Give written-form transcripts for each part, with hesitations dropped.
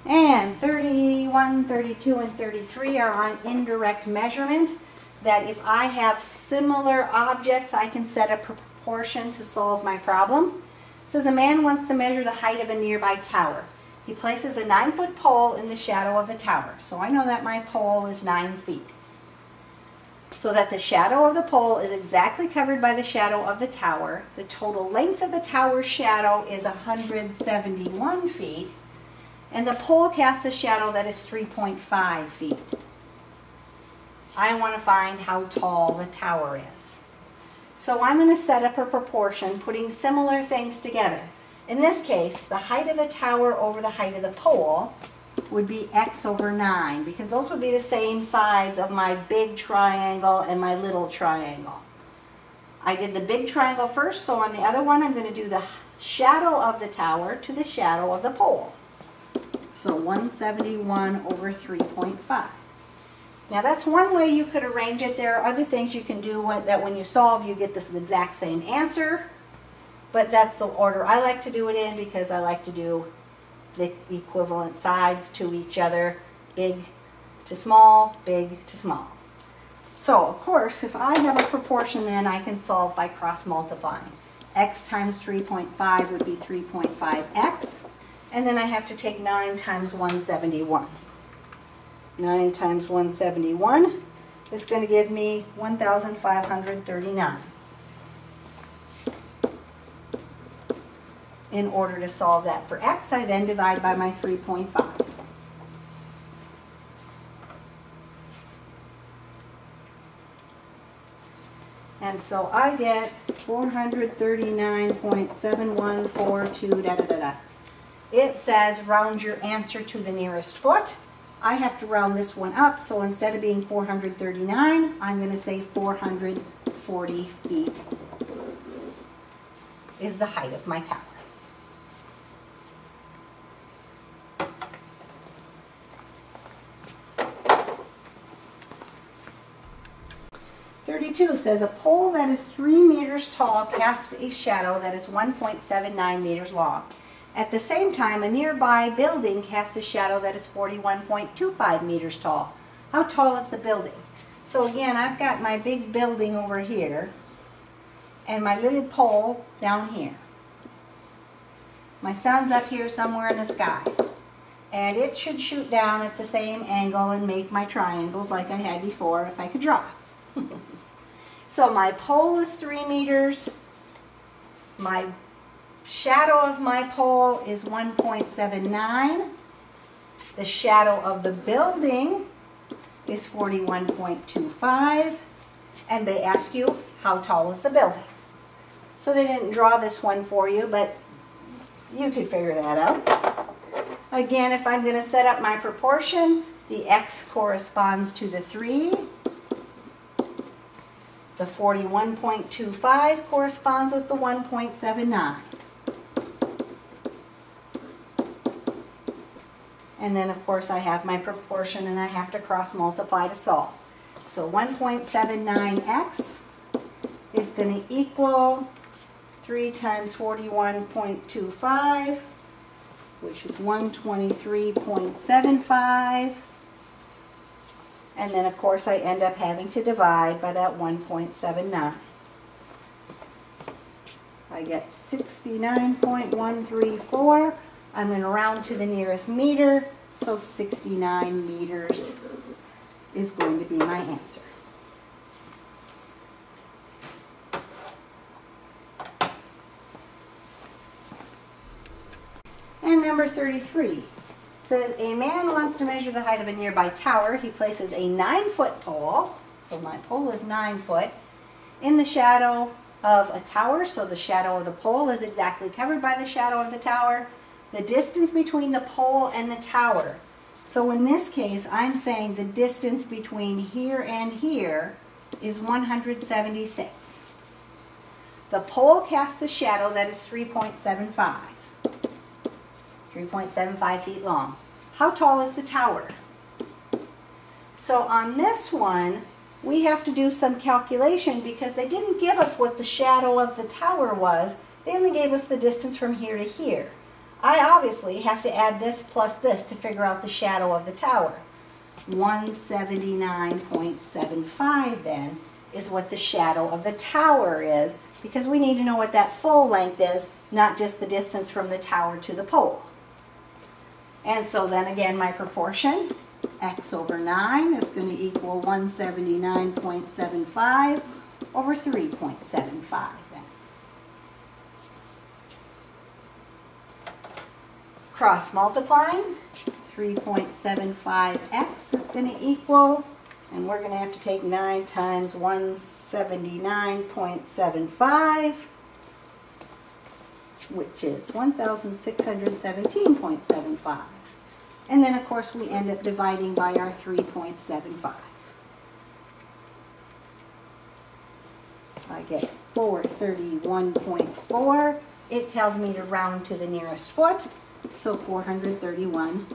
And 31, 32, and 33 are on indirect measurement, that if I have similar objects, I can set a proportion to solve my problem. It says a man wants to measure the height of a nearby tower. He places a 9-foot pole in the shadow of the tower. So I know that my pole is 9 feet. So that the shadow of the pole is exactly covered by the shadow of the tower. The total length of the tower's shadow is 171 feet. And the pole casts a shadow that is 3.5 feet. I want to find how tall the tower is. So I'm going to set up a proportion putting similar things together. In this case, the height of the tower over the height of the pole would be x over 9, because those would be the same sides of my big triangle and my little triangle. I did the big triangle first, so on the other one I'm going to do the shadow of the tower to the shadow of the pole. So 171 over 3.5. Now that's one way you could arrange it. There are other things you can do that when you solve you get this exact same answer. But that's the order I like to do it in, because I like to do the equivalent sides to each other. Big to small, big to small. So of course if I have a proportion, then I can solve by cross multiplying. X times 3.5 would be 3.5x. And then I have to take 9 times 171. 9 times 171 is going to give me 1,539. In order to solve that for x, I then divide by my 3.5. And so I get 439.7142 da da da da. It says round your answer to the nearest foot. I have to round this one up, so instead of being 439, I'm going to say 440 feet is the height of my tower. Says a pole that is 3 meters tall casts a shadow that is 1.79 meters long. At the same time, a nearby building casts a shadow that is 41.25 meters tall. How tall is the building? So again, I've got my big building over here and my little pole down here. My sun's up here somewhere in the sky. And it should shoot down at the same angle and make my triangles like I had before if I could draw. So my pole is 3 meters. My shadow of my pole is 1.79. The shadow of the building is 41.25. And they ask you, how tall is the building? So they didn't draw this one for you, but you could figure that out. Again, if I'm going to set up my proportion, the x corresponds to the 3. The 41.25 corresponds with the 1.79. And then of course I have my proportion and I have to cross multiply to solve. So 1.79x is going to equal 3 times 41.25, which is 123.75. And then of course I end up having to divide by that 1.79. I get 69.134. I'm going to round to the nearest meter, so 69 meters is going to be my answer. And number 33. Says a man wants to measure the height of a nearby tower. He places a 9-foot pole, so my pole is 9 foot, in the shadow of a tower, so the shadow of the pole is exactly covered by the shadow of the tower. The distance between the pole and the tower. So in this case, I'm saying the distance between here and here is 176. The pole casts a shadow that is 3.75 feet long. How tall is the tower? So on this one, we have to do some calculation because they didn't give us what the shadow of the tower was. They only gave us the distance from here to here. I obviously have to add this plus this to figure out the shadow of the tower. 179.75 then is what the shadow of the tower is, because we need to know what that full length is, not just the distance from the tower to the pole. And so then again, my proportion, x over 9 is going to equal 179.75 over 3.75 then. Cross multiplying, 3.75x is going to equal, and we're going to have to take 9 times 179.75, which is 1,617.75. And then, of course, we end up dividing by our 3.75. I get 431.4. It tells me to round to the nearest foot, so 431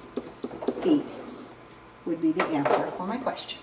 feet would be the answer for my question.